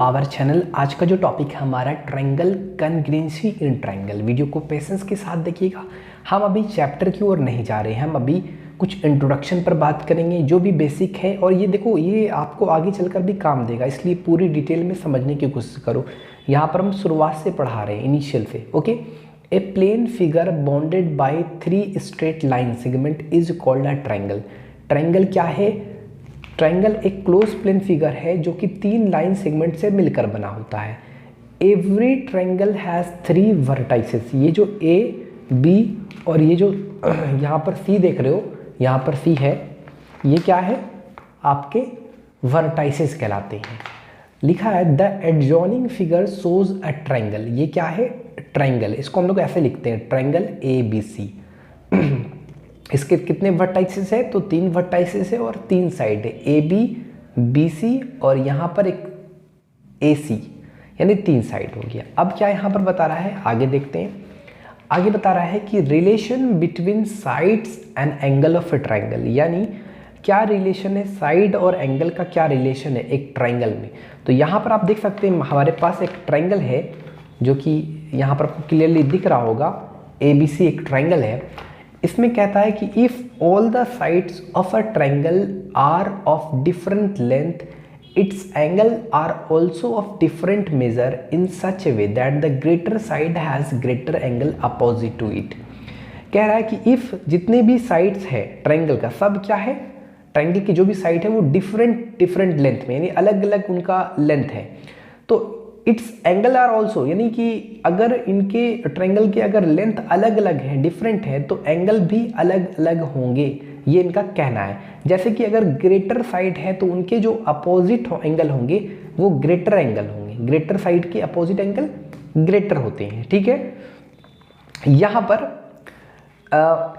Our channel. आज का जो टॉपिक है हमारा triangle congruency in triangle. Video को पेशेंस के साथ देखिएगा। हम अभी चैप्टर की ओर नहीं जा रहे हैं, हम अभी कुछ इंट्रोडक्शन पर बात करेंगे जो भी बेसिक है, और ये देखो ये आपको आगे चलकर भी काम देगा, इसलिए पूरी डिटेल में समझने की कोशिश करो। यहाँ पर हम शुरुआत से पढ़ा रहे हैं, इनिशियल से। Okay, a plane figure bounded by 3 straight line segment is called a triangle. Triangle क्या है? ट्रायंगल एक क्लोज प्लेन फिगर है जो कि 3 लाइन सेगमेंट से मिलकर बना होता है। Every triangle has 3 vertices. ये जो ए बी और ये जो यहाँ पर सी देख रहे हो, यहाँ पर सी है, ये क्या है? आपके वर्टाइसेस कहलाते हैं। लिखा है the adjoining figure shows a triangle. ये क्या है? ट्रायंगल। इसको हम लोग ऐसे लिखते हैं, ट्रायंगल ए बी सी। इसके कितने वर्टाइसेस है? तो 3 वर्टाइसेस है और 3 साइड है, ए बी बी सी और यहाँ पर एक ए सी, यानी 3 साइड हो गया। अब क्या यहाँ पर बता रहा है, आगे देखते हैं। आगे बता रहा है कि relation between sides and angle of A triangle, यानी क्या रिलेशन है साइड और एंगल का, क्या रिलेशन है एक ट्रायंगल में। तो यहाँ पर आप देख सकते हैं हमारे पास एक ट्रायंगल है जो कि यहाँ पर आपको क्लियरली दिख रहा होगा, ए बी सी एक ट्रायंगल है। इसमें कहता है कि if all the sides of a triangle are of different length, its angle are also of different measure in such a way that the greater side has greater angle opposite to it. कह रहा है कि if जितने भी sides है triangle का, सब क्या है? ट्रायंगल की जो भी साइड है वो डिफरेंट लेंथ में, यानी अलग अलग उनका लेंथ है। तो इट्स एंगल आर ऑल्सो, यानी कि अगर इनके ट्रायंगल के अगर लेंथ अलग अलग है, डिफरेंट है, तो एंगल भी अलग अलग होंगे, ये इनका कहना है। जैसे कि अगर ग्रेटर साइड है तो उनके जो अपोजिट एंगल होंगे वो ग्रेटर एंगल होंगे, ग्रेटर साइड के अपोजिट एंगल ग्रेटर होते हैं। ठीक है, यहाँ पर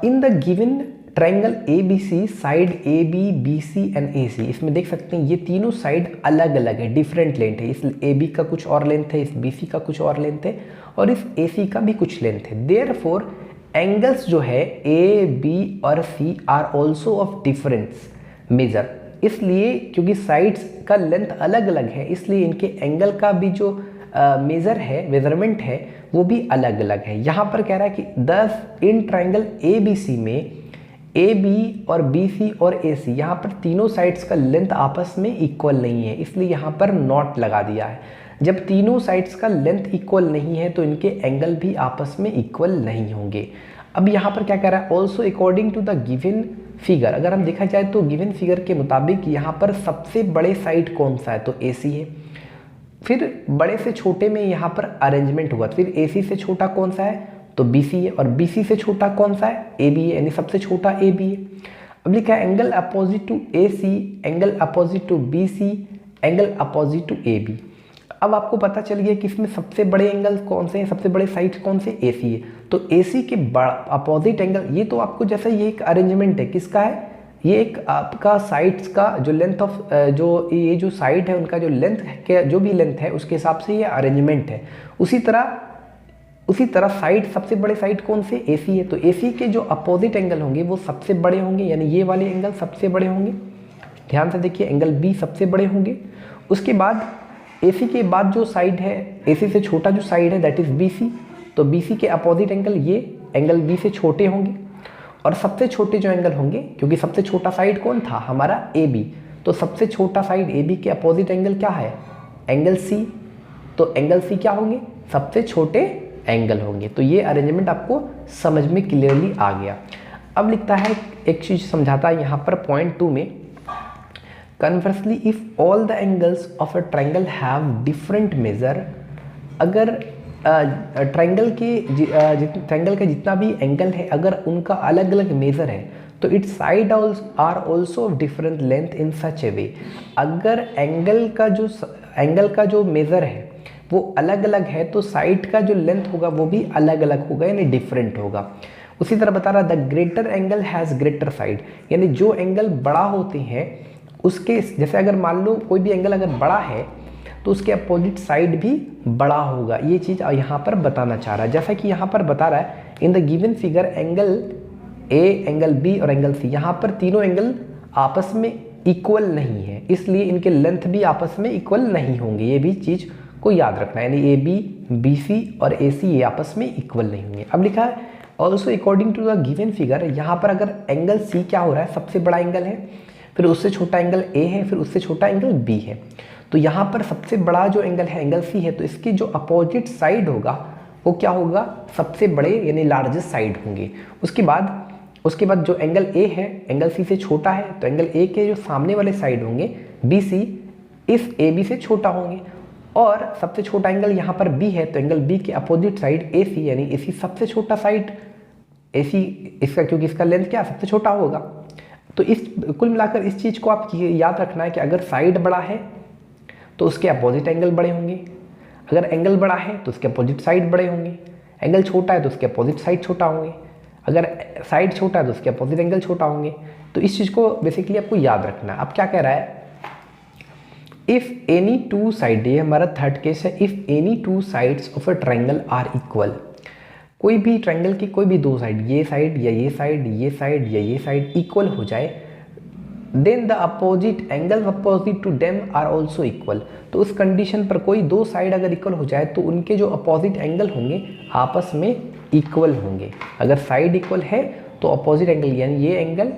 in the given triangle A B C, side A B B C and A C, इसमें देख सकते हैं ये तीनों साइड अलग अलग है, डिफरेंट लेंथ है। इस ए बी का कुछ और लेंथ है, इस बी सी का कुछ और लेंथ है, और इस ए सी का भी कुछ लेंथ है। देयरफॉर एंगल्स जो है ए बी और C are also of difference measure. इसलिए क्योंकि साइड्स का लेंथ अलग अलग है, इसलिए इनके एंगल का भी जो मेजर है, मेजरमेंट है, वो भी अलग अलग है। यहाँ पर कह रहा है कि 10 इन ट्रायंगल ए बी सी में ए बी और बी सी और ए सी, यहाँ पर तीनों साइड्स का लेंथ आपस में इक्वल नहीं है, इसलिए यहाँ पर नॉट लगा दिया है। जब तीनों साइड्स का लेंथ इक्वल नहीं है तो इनके एंगल भी आपस में इक्वल नहीं होंगे। अब यहाँ पर क्या कह रहा है? Also according to the given figure. अगर हम देखा जाए तो गिवन फिगर के मुताबिक यहाँ पर सबसे बड़े साइड कौन सा है? तो ए सी है। फिर बड़े से छोटे में यहाँ पर अरेंजमेंट हुआ, फिर ए सी से छोटा कौन सा है? तो बी सी है, और बी सी से छोटा कौन सा है? ए बी है, यानी सबसे छोटा ए बी है। अब लिखा है angle opposite to A C, angle opposite to B C, angle opposite to A B. अब आपको पता चल गया कि इसमें सबसे बड़े एंगल कौन से हैं, सबसे बड़े साइड कौन से? ए सी है। तो ए सी के अपोजिट एंगल, ये तो आपको जैसे ये एक अरेंजमेंट है, किसका है? ये एक आपका साइड्स का जो लेंथ ऑफ जो ये जो साइड है उनका जो लेंथ है, जो भी लेंथ है उसके हिसाब से ये अरेंजमेंट है। उसी तरह साइड, सबसे बड़े साइड कौन से? ए सी है। तो ए सी के जो अपोजिट एंगल होंगे वो सबसे बड़े होंगे, यानी ये वाले एंगल सबसे बड़े होंगे। ध्यान से देखिए, एंगल बी सबसे बड़े होंगे। उसके बाद ए सी के बाद जो साइड है, ए सी से छोटा जो साइड है दैट इज बी सी, तो बी सी के अपोजिट एंगल ये एंगल बी से छोटे होंगे। और सबसे छोटे जो एंगल होंगे, क्योंकि सबसे छोटा साइड कौन था? हमारा ए बी, तो सबसे छोटा साइड ए बी के अपोजिट एंगल क्या है? Angle C. तो एंगल सी क्या होंगे? सबसे छोटे एंगल होंगे। तो ये अरेंजमेंट आपको समझ में क्लियरली आ गया। अब लिखता है, एक चीज समझाता है यहाँ पर पॉइंट 2 में, conversely if all the angles of a triangle have different measure. अगर ट्रायंगल का जितना भी एंगल है, अगर उनका अलग अलग मेजर है, तो its side are also of different length in such a way. अगर एंगल का जो मेजर है वो अलग अलग है, तो साइड का जो लेंथ होगा वो भी अलग अलग होगा, यानी डिफरेंट होगा। उसी तरह बता रहा the greater angle has greater side, यानी जो एंगल बड़ा होते हैं उसके, जैसे अगर मान लो कोई भी एंगल अगर बड़ा है तो उसके अपोजिट साइड भी बड़ा होगा। ये चीज़ यहाँ पर बताना चाह रहा है। जैसा कि यहाँ पर बता रहा है in the given figure angle A, angle B और एंगल सी, यहाँ पर तीनों एंगल आपस में इक्वल नहीं है, इसलिए इनके लेंथ भी आपस में इक्वल नहीं होंगे। ये भी चीज़ को याद रखना है, यानी ए बी, बी सी और ए सी ये आपस में इक्वल नहीं होंगे। अब लिखा है also according to the given figure, यहाँ पर अगर एंगल सी क्या हो रहा है, सबसे बड़ा एंगल है, फिर उससे छोटा एंगल ए है, फिर उससे छोटा एंगल बी है। तो यहाँ पर सबसे बड़ा जो एंगल है एंगल सी है, तो इसकी जो अपोजिट साइड होगा वो क्या होगा, सबसे बड़े यानी लार्जेस्ट साइड होंगे। उसके बाद जो एंगल ए है एंगल सी से छोटा है, तो एंगल ए के जो सामने वाले साइड होंगे बी सी इस ए बी से छोटा होंगे, और सबसे छोटा एंगल यहाँ पर बी है, तो एंगल बी के अपोजिट साइड ए सी यानी ए सी सबसे छोटा साइड ए सी इसका, क्योंकि इसका लेंथ क्या सबसे छोटा होगा। तो इस कुल मिलाकर इस चीज़ को आप याद रखना है कि अगर साइड बड़ा है तो उसके अपोजिट एंगल बड़े होंगे, अगर एंगल बड़ा है तो उसके अपोजिट साइड बड़े होंगे, एंगल छोटा है तो उसके अपोजिट साइड छोटा होंगे, अगर साइड छोटा है तो उसके अपोजिट एंगल छोटा होंगे। तो इस चीज़ को बेसिकली आपको याद रखना है। अब क्या कह रहा है, इफ एनी टू साइड, ये हमारा थर्ड केस है, if any two sides of a triangle are equal, कोई भी ट्रायंगल की कोई भी दो साइड, ये साइड या ये साइड, ये साइड या ये साइड इक्वल हो जाए, then the opposite angle opposite to them are also equal. तो उस कंडीशन पर कोई दो साइड अगर इक्वल हो जाए तो उनके जो अपोजिट एंगल होंगे आपस में इक्वल होंगे। अगर साइड इक्वल है तो अपोजिट एंगल यानी ये एंगल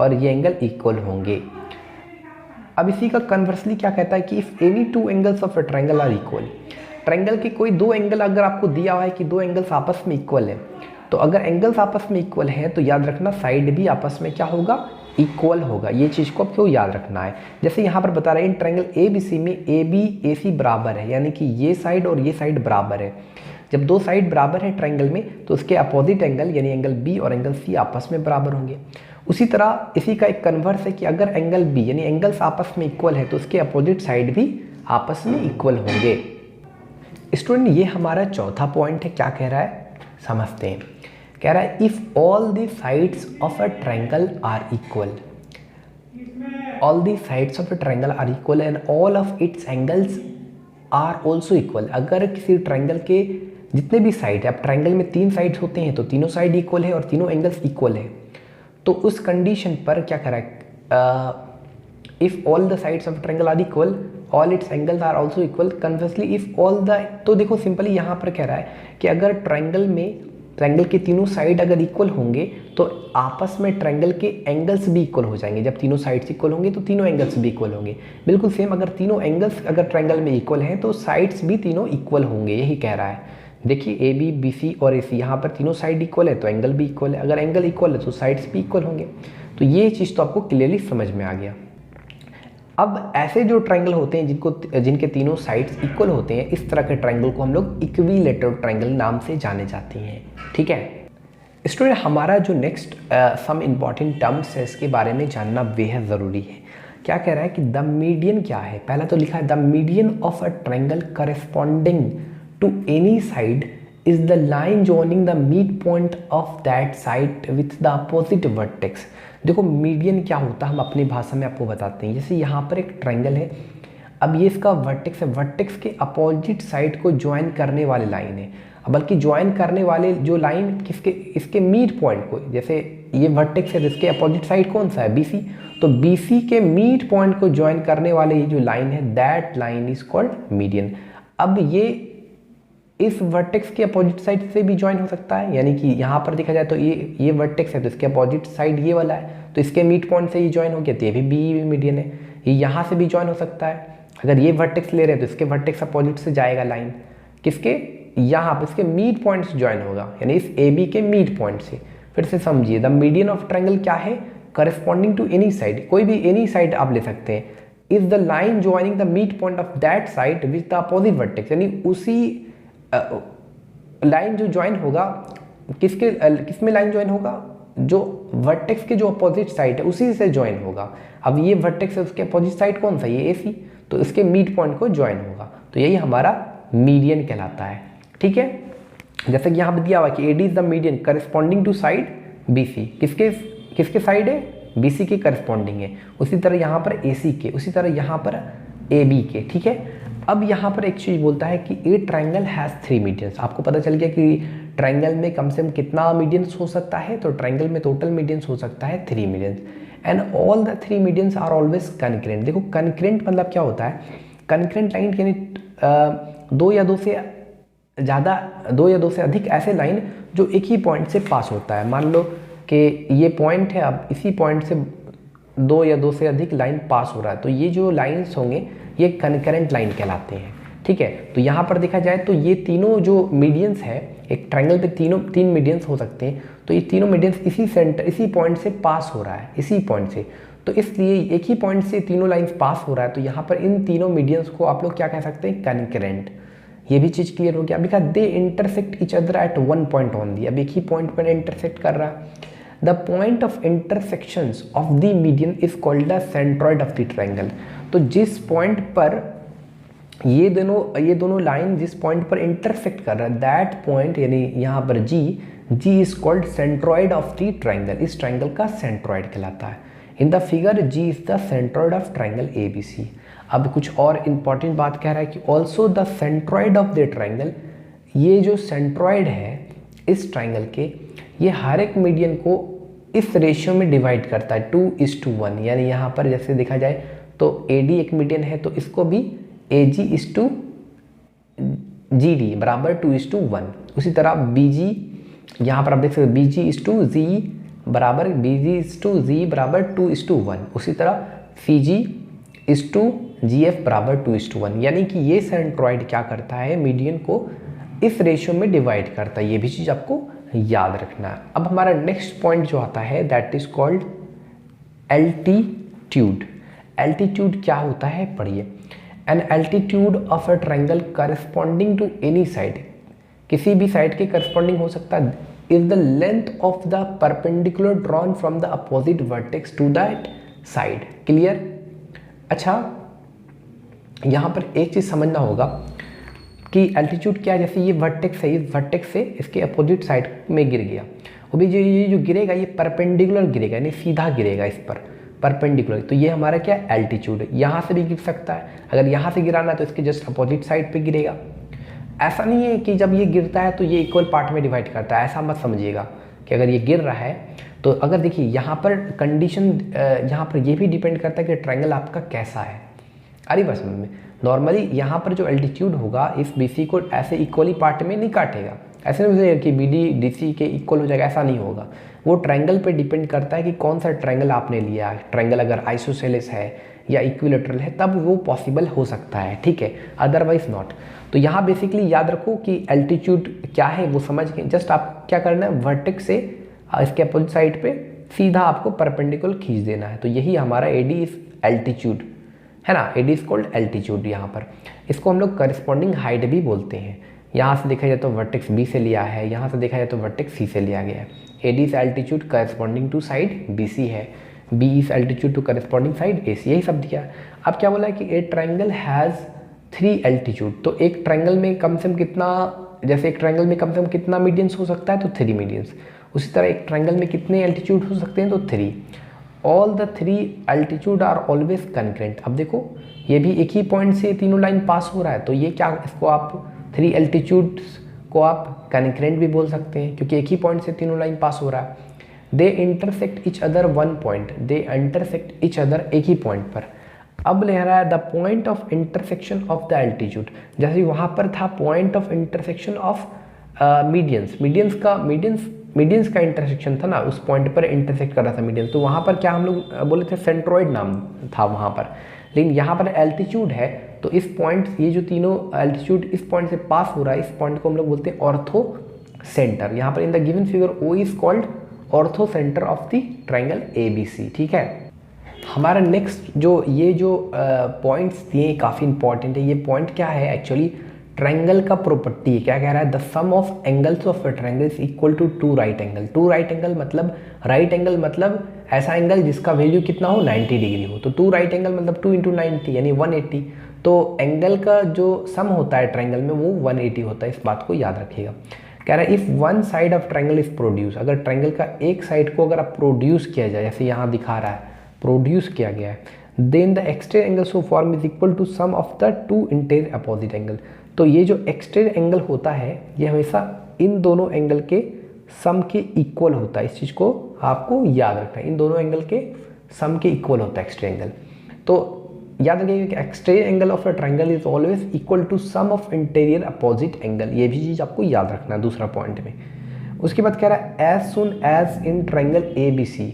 और ये एंगल इक्वल होंगे। अब इसी का कन्वर्सली क्या कहता है कि if any two angles of a triangle are equal, triangle के कोई दो एंगल अगर आपको दिया हुआ है कि दो एंगल्स आपस में इक्वल है, तो अगर एंगल्स आपस में इक्वल है तो याद रखना साइड भी आपस में क्या होगा, इक्वल होगा। ये चीज़ को आपको याद रखना है। जैसे यहाँ पर बता रहे हैं इन ट्रायंगल ए बी सी में ए बी ए सी बराबर है, यानी कि ये साइड और ये साइड बराबर है। जब दो साइड बराबर है ट्रायंगल में तो उसके अपोजिट एंगल यानी एंगल बी और एंगल सी आपस में बराबर होंगे। उसी तरह इसी का एक कन्वर्स है कि अगर एंगल बी यानी एंगल्स आपस में इक्वल है तो उसके अपोजिट साइड भी आपस में इक्वल होंगे। स्टूडेंट ये हमारा चौथा पॉइंट है, क्या कह रहा है समझते हैं। कह रहा है if all the sides of a triangle are equal, all the sides of a triangle are equal and all of its angles are also equal. अगर किसी ट्रायंगल के जितने भी साइड है, अब ट्रायंगल में तीन साइड्स होते हैं तो तीनों साइड इक्वल है और तीनों एंगल्स इक्वल है, तो उस कंडीशन पर क्या कह रहा है, if all the sides of triangle are equal all its angles are also equal. Conversely if all the, तो देखो सिंपली यहाँ पर कह रहा है कि अगर ट्रायंगल के तीनों साइड अगर इक्वल होंगे तो आपस में ट्रायंगल के एंगल्स भी इक्वल हो जाएंगे। जब तीनों साइड्स इक्वल होंगे तो तीनों एंगल्स भी इक्वल होंगे। बिल्कुल सेम, अगर तीनों एंगल्स अगर ट्रायंगल में इक्वल हैं तो साइड्स भी तीनों इक्वल होंगे, यही कह रहा है। देखिए ए बी बी सी और ए सी, यहाँ पर तीनों साइड इक्वल है तो एंगल भी इक्वल है, अगर एंगल इक्वल है तो साइड्स भी इक्वल होंगे। तो ये चीज़ तो आपको क्लियरली समझ में आ गया। अब ऐसे जो ट्रायंगल होते हैं जिनके तीनों साइड्स इक्वल होते हैं, इस तरह के ट्रायंगल को हम लोग इक्विलैटरल ट्रायंगल नाम से जाने जाते हैं। ठीक है स्टूडेंट, हमारा जो नेक्स्ट सम इम्पॉर्टेंट टर्म्स है इसके बारे में जानना बेहद ज़रूरी है। क्या कह रहा है कि द मीडियन क्या है। पहला तो लिखा है the median of a triangle corresponding to any side is the line joining the mid point of that side with the opposite vertex. देखो मीडियन क्या होता है हम अपनी भाषा में आपको बताते हैं। जैसे यहाँ पर एक ट्रायंगल है, अब ये इसका वर्टेक्स है, वर्टेक्स के अपोजिट साइड को ज्वाइन करने वाली लाइन है, बल्कि ज्वाइन करने वाले जो लाइन किसके, इसके मिड पॉइंट को, जैसे ये वर्टेक्स है जिसके अपोजिट साइड कौन सा है बी सी, तो बी सी के मिड पॉइंट को ज्वाइन करने वाले ये जो लाइन है that line is called median. अब ये इस वर्टेक्स के अपोजिट साइड से भी ज्वाइन हो सकता है, यानी कि यहाँ पर देखा जाए तो ये वर्टेक्स है तो इसके अपोजिट साइड ये वाला है तो इसके मिड पॉइंट से ये ज्वाइन हो गया तो ये भी बी मीडियन है। ये यहाँ से भी ज्वाइन हो सकता है, अगर ये वर्टेक्स ले रहे हैं तो इसके वर्टेक्स अपोजिट से जाएगा लाइन किसके, यहाँ पर इसके मिड पॉइंट से ज्वाइन होगा, यानी इस ए बी के मिड पॉइंट से। फिर से समझिए द मीडियन ऑफ ट्रायंगल क्या है, करस्पॉन्डिंग टू एनी साइड, कोई भी एनी साइड आप ले सकते हैं, is the line joining the mid point of that side with the opposite vertex, यानी उसी लाइन जो ज्वाइन होगा किसमें लाइन ज्वाइन होगा, जो वर्टेक्स के जो अपोजिट साइड है उसी से ज्वाइन होगा। अब ये वर्टेक्स है उसके अपोजिट साइड कौन सा, ये ए सी, तो इसके मिड पॉइंट को ज्वाइन होगा, तो यही हमारा मीडियन कहलाता है। ठीक है, जैसे कि यहाँ पे दिया हुआ कि AD is the median corresponding to side BC, किसके साइड है, BC के करस्पॉन्डिंग है, उसी तरह यहाँ पर AC के, उसी तरह यहाँ पर AB के। ठीक है, अब यहाँ पर एक चीज़ बोलता है कि ए ट्रायंगल हैज़ 3 मीडियंस। आपको पता चल गया कि ट्रायंगल में कम से कम कितना मीडियंस हो सकता है, तो ट्रायंगल में टोटल मीडियंस हो सकता है 3 medians. And all the three medians are always concurrent. देखो कनकरेंट मतलब क्या होता है, कनकरेंट लाइन यानी दो या दो या से अधिक ऐसे लाइन जो एक ही पॉइंट से पास होता है। मान लो कि ये पॉइंट है, अब इसी पॉइंट से दो या दो से अधिक लाइन पास हो रहा है, तो ये जो लाइंस होंगे ये कनकरेंट लाइन कहलाते हैं। ठीक है, तो यहाँ पर देखा जाए तो ये तीनों जो मीडियंस है, एक ट्रायंगल पे तीन मीडियंस हो सकते हैं, तो ये तीनों मीडियंस इसी पॉइंट से पास हो रहा है, इसी पॉइंट से, तो इसलिए एक ही पॉइंट से तीनों लाइंस पास हो रहा है, तो यहाँ पर इन तीनों मीडियंस को आप लोग क्या कह सकते हैं, कनकरेंट। ये भी चीज़ क्लियर हो गया। अभी कहा they intersect each other at one point only, अब एक ही पॉइंट पर इंटरसेक्ट कर रहा है। The point of intersections of the median is called the centroid of the triangle. तो जिस पॉइंट पर ये दोनों लाइन जिस पॉइंट पर इंटरसेक्ट कर रहा है, दैट पॉइंट यानी यहाँ पर G is called centroid of the triangle, इस ट्रायंगल का सेंट्रॉइड कहलाता है। In the figure G is the centroid of triangle ABC। अब कुछ और इंपॉर्टेंट बात कह रहा है कि also the centroid of the triangle, ये जो सेंट्रॉइड है इस ट्रायंगल के, ये हर एक मीडियन को इस रेशियो में डिवाइड करता है 2:1, यानी यहाँ पर जैसे देखा जाए तो AD एक मीडियन है तो इसको भी AG/GD बराबर 2:1। उसी तरह BG, यहाँ पर आप देख सकते हैं BG/Z बराबर 2:1। उसी तरह CG/GF बराबर 2:1, यानी कि ये सेंट्रॉइड क्या करता है, मीडियन को इस रेशियो में डिवाइड करता है। ये भी चीज़ आपको याद रखना है। अब हमारा नेक्स्ट पॉइंट जो आता है that is called altitude. Altitude क्या होता है पढ़िए। An altitude of a triangle corresponding to any side, किसी भी साइड के करस्पॉन्डिंग हो सकता है, is the length of the perpendicular drawn from the opposite vertex to that side. Clear. अच्छा, यहाँ पर एक चीज़ समझना होगा कि एल्टीट्यूड क्या है, जैसे ये वर्टेक्स है, इस वर्टेक्स से इसके अपोजिट साइड में गिर गया, वो भी ये जो गिरेगा ये परपेंडिकुलर गिरेगा, यानी सीधा गिरेगा इस पर परपेंडिकुलर, तो ये हमारा क्या एल्टीट्यूड है। यहाँ से भी गिर सकता है, अगर यहाँ से गिराना है तो इसके जस्ट अपोजिट साइड पे गिरेगा। ऐसा नहीं है कि जब ये गिरता है तो ये इक्वल पार्ट में डिवाइड करता है, ऐसा मत समझिएगा कि अगर ये गिर रहा है तो अगर देखिए यहाँ पर कंडीशन, यहाँ पर ये भी डिपेंड करता है कि ट्रायंगल आपका कैसा है। अरे बस समझ में, नॉर्मली यहाँ पर जो एल्टीट्यूड होगा इस BC को ऐसे इक्वली पार्ट में नहीं काटेगा, ऐसे नहीं हो कि BD DC के इक्वल हो जाएगा, ऐसा नहीं होगा। वो ट्रायंगल पे डिपेंड करता है कि कौन सा ट्रायंगल आपने लिया है। ट्रायंगल अगर आइसोसेलेस है या इक्विलेटरल है तब वो पॉसिबल हो सकता है, ठीक है, अदरवाइज नॉट। तो यहाँ बेसिकली याद रखो कि एल्टीट्यूड क्या है वो समझ के जस्ट आप क्या करना है, वर्टेक्स से इसके अपोजिट साइड पे सीधा आपको परपेंडिकुलर खींच देना है, तो यही हमारा AD इज एल्टीट्यूड है ना। AD is called altitude. यहाँ पर इसको हम लोग करस्पॉन्डिंग हाइट भी बोलते हैं। यहाँ से देखा जाए तो वर्टेक्स B से लिया है, यहाँ से देखा जाए तो वर्टेक्स C से लिया गया है। AD is altitude corresponding to side BC है, B is altitude to corresponding side AC, यही सब दिया है। अब क्या बोला है कि ए ट्रायंगल हैज़ 3 एल्टीट्यूड, तो एक ट्रायंगल में कम से कम कितना, जैसे एक ट्रायंगल में कम से कम कितना मीडियंस हो सकता है, तो 3 मीडियंस। उसी तरह एक ट्रायंगल में कितने एल्टीट्यूड हो सकते हैं, तो 3। All the 3 altitude are always concurrent. अब देखो ये भी एक ही पॉइंट से तीनों लाइन पास हो रहा है, तो ये क्या, इसको आप 3 एल्टीट्यूड्स को आप कनकरेंट भी बोल सकते हैं क्योंकि एक ही पॉइंट से तीनों लाइन पास हो रहा है। They intersect each other one point, they intersect each other एक ही पॉइंट पर। अब ले रहा है the point of intersection of the altitude, जैसे वहाँ पर था point of intersection of medians का इंटरसेक्शन था ना, उस पॉइंट पर इंटरसेक्ट कर रहा था मीडियंस, तो वहाँ पर क्या हम लोग बोले थे, सेंट्रॉइड नाम था वहाँ पर। लेकिन यहाँ पर एल्टीट्यूड है तो इस पॉइंट, ये जो तीनों एल्टीट्यूड इस पॉइंट से पास हो रहा है, इस पॉइंट को हम लोग बोलते हैं ऑर्थो सेंटर। यहाँ पर in the given figure O is called ortho centre of the triangle ABC, ठीक है। हमारा नेक्स्ट जो पॉइंट्स दिए काफ़ी इंपॉर्टेंट है। ये पॉइंट क्या है एक्चुअली, ट्रायंगल का प्रॉपर्टी है। क्या कह रहा है, the sum of angles of a triangle is equal to 2 right angle. 2 right angle मतलब ऐसा एंगल जिसका वैल्यू कितना हो, 90 डिग्री हो। तो 2 राइट एंगल मतलब 2 × 90 यानी 180। तो एंगल का जो सम होता है ट्रायंगल में वो 180 होता है, इस बात को याद रखिएगा। कह रहा है if one side of triangle is produce, अगर ट्रायंगल का एक साइड को अगर आप प्रोड्यूस किया जाए, जैसे यहाँ दिखा रहा है प्रोड्यूस किया गया है, then the exterior angle so form is equal to sum of the 2 interior opposite angle. तो ये जो एक्सटेरियर एंगल होता है ये हमेशा इन दोनों एंगल के सम के इक्वल होता है, इस चीज़ को आपको याद रखना है। इन दोनों एंगल के सम के इक्वल होता है एक्सट्रे एंगल। तो याद रखिएगा कि exterior angle of a triangle is always equal to sum of interior opposite angle. ये भी चीज़ आपको याद रखना है दूसरा पॉइंट में। उसके बाद कह रहा है as soon as in triangle A B C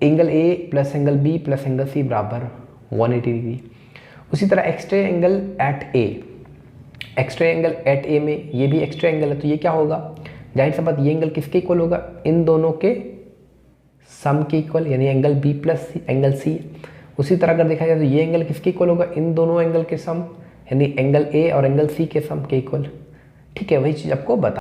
angle A plus angle B plus angle C बराबर 180 डिग्री। उसी तरह exterior angle at A, exterior angle at A में ये भी एक्सट्रे एंगल है, तो ये क्या होगा, जाहिर सी बात ये एंगल किसके इक्वल होगा, इन दोनों के सम के इक्वल, यानी angle B plus angle C. उसी तरह अगर देखा जाए तो ये एंगल किसके इक्वल होगा, इन दोनों एंगल के सम, यानी एंगल ए और एंगल सी के सम के इक्वल। ठीक है, वही चीज़ आपको बता